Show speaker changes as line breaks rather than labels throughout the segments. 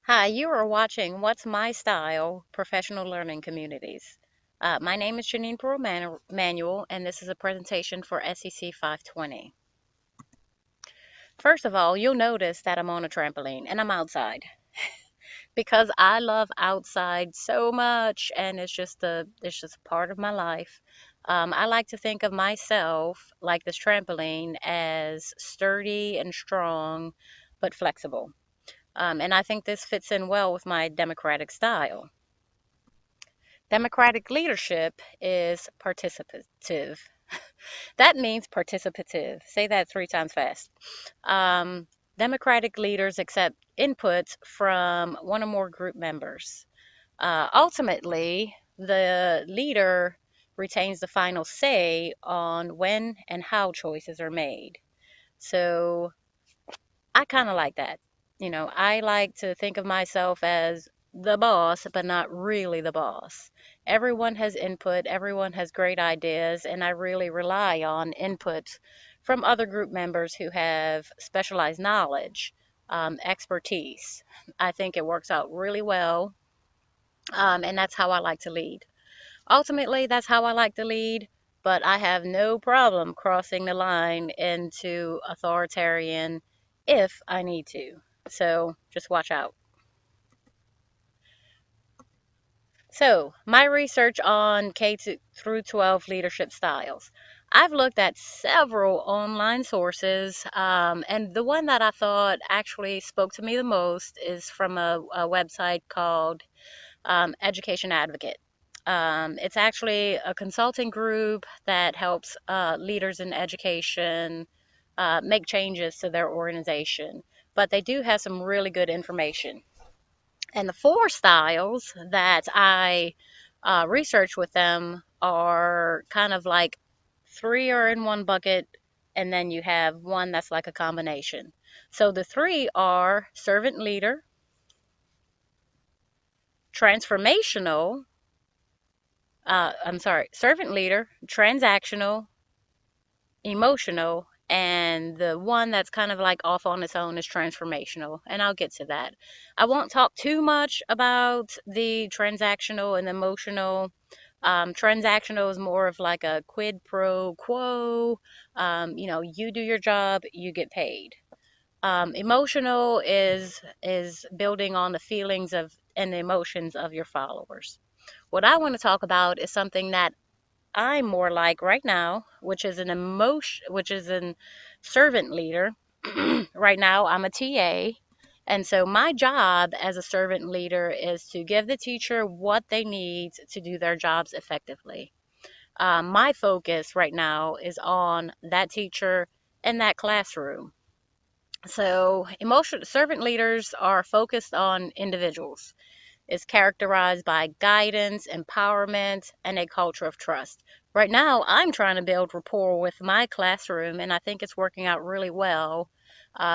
Hi, you are watching What's My Style Professional Learning Communities. My name is Janine Pearl Manuel, and this is a presentation for SEC 520. First of all, you'll notice that I'm on a trampoline and I'm outside because I love outside so much, and it's just a part of my life. I like to think of myself like this trampoline as sturdy and strong, but flexible. And I think this fits in well with my democratic style. Democratic leadership is participative. That means participative. Say that three times fast. Um, Democratic leaders accept inputs from one or more group members. Ultimately, the leader retains the final say on when and how choices are made. So I kind of like that. I like to think of myself as the boss, but not really the boss. Everyone has input, everyone has great ideas, and I really rely on input from other group members who have specialized knowledge, expertise. I think it works out really well, and that's how I like to lead. Ultimately, that's how I like to lead, but I have no problem crossing the line into authoritarian if I need to. So just watch out. So, my research on through 12 leadership styles. I've looked at several online sources, and the one that I thought actually spoke to me the most is from a website called Education Advocate. It's actually a consulting group that helps leaders in education make changes to their organization. But they do have some really good information. And the four styles that I research with them are kind of like three are in one bucket, and then you have one that's like a combination. So the three are servant leader, transformational, servant leader, transactional, emotional, and the one that's kind of like off on its own is transformational. And I'll get to that. I won't talk too much about the transactional and emotional. Transactional is more of like a quid pro quo. You do your job, you get paid. Emotional is building on the feelings of and the emotions of your followers. What I want to talk about is something that I'm more like right now, which is an servant leader. Right now, I'm a TA. And so my job as a servant leader is to give the teacher what they need to do their jobs effectively. My focus right now is on that teacher and that classroom. So servant leaders are focused on individuals. Is characterized by guidance, empowerment, and a culture of trust. Right now, I'm trying to build rapport with my classroom, and I think it's working out really well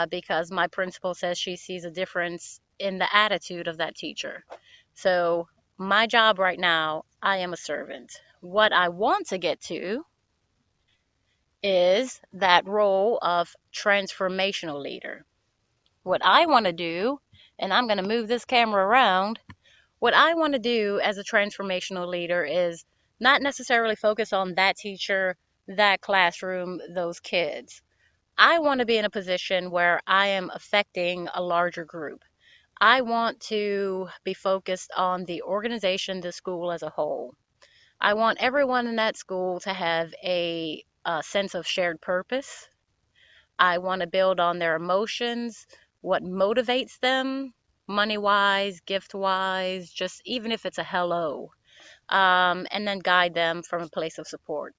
because my principal says she sees a difference in the attitude of that teacher. So, my job right now, I am a servant. What I want to get to is that role of transformational leader. What I want to do, and I'm going to move this camera around, what I want to do as a transformational leader is not necessarily focus on that teacher, that classroom, those kids. I want to be in a position where I am affecting a larger group. I want to be focused on the organization, the school as a whole. I want everyone in that school to have a sense of shared purpose. I want to build on their emotions, what motivates them, money wise, gift wise, just even if it's a hello, and then guide them from a place of support.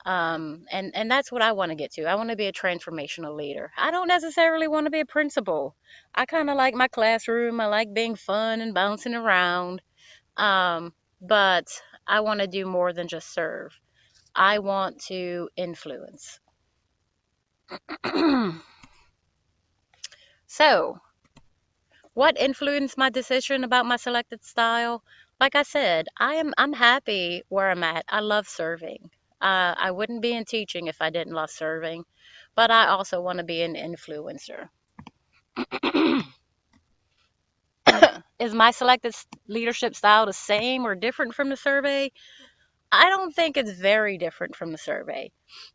And that's what I want to get to. I want to be a transformational leader. I don't necessarily want to be a principal. I kind of like my classroom. I like being fun and bouncing around. But I want to do more than just serve. I want to influence. So, what influenced my decision about my selected style? Like I said, I'm happy where I'm at. I love serving. I wouldn't be in teaching if I didn't love serving, but I also want to be an influencer. Is my selected leadership style the same or different from the survey? I don't think it's very different from the survey.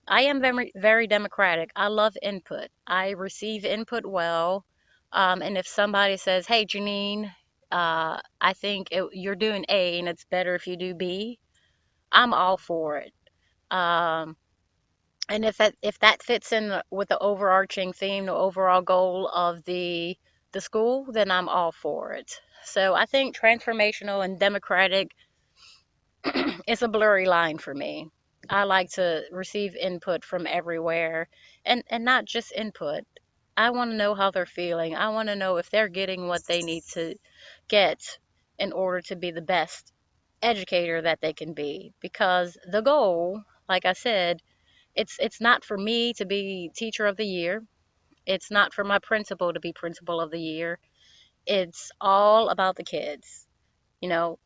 I am very, very democratic. I love input. I receive input well. And if somebody says, "Hey, Janine, I think you're doing A and it's better if you do B," I'm all for it. Um, and if that fits in with the overarching theme, the overall goal of the school, then I'm all for it. So I think transformational and democratic is a blurry line for me. I like to receive input from everywhere, and not just input. I want to know how they're feeling. I want to know if they're getting what they need to get in order to be the best educator that they can be, because the goal, like I said, it's not for me to be teacher of the year. It's not for my principal to be principal of the year. It's all about the kids.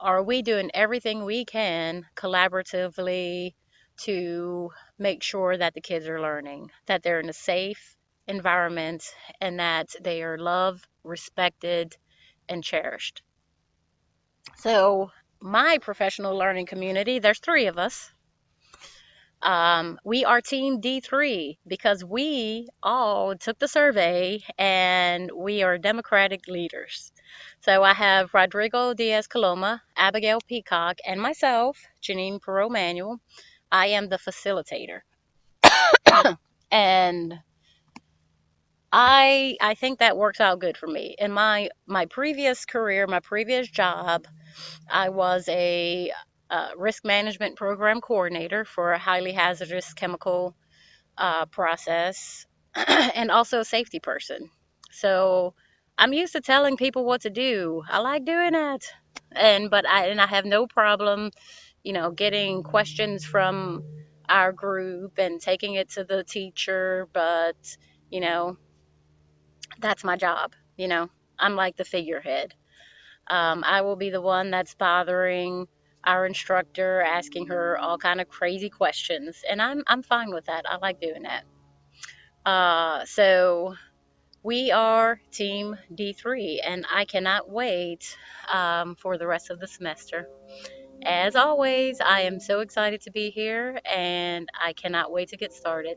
Are we doing everything we can collaboratively to make sure that the kids are learning, that they're in a safe environment, and that they are loved, respected, and cherished? So, my professional learning community, there's three of us. We are Team D3 because we all took the survey and we are Democratic leaders. So I have Rodrigo Diaz Coloma, Abigail Peacock, and myself, Janine Perot Manuel. I am the facilitator. And I think that works out good for me. In my previous career, my previous job, I was a risk management program coordinator for a highly hazardous chemical process, and also a safety person. So I'm used to telling people what to do. I like doing that, and I have no problem, getting questions from our group and taking it to the teacher. But you know, that's my job. I'm like the figurehead. I will be the one that's bothering our instructor, asking her all kind of crazy questions, and I'm fine with that. I like doing that. So we are Team D3, and I cannot wait for the rest of the semester. As always, I am so excited to be here, and I cannot wait to get started.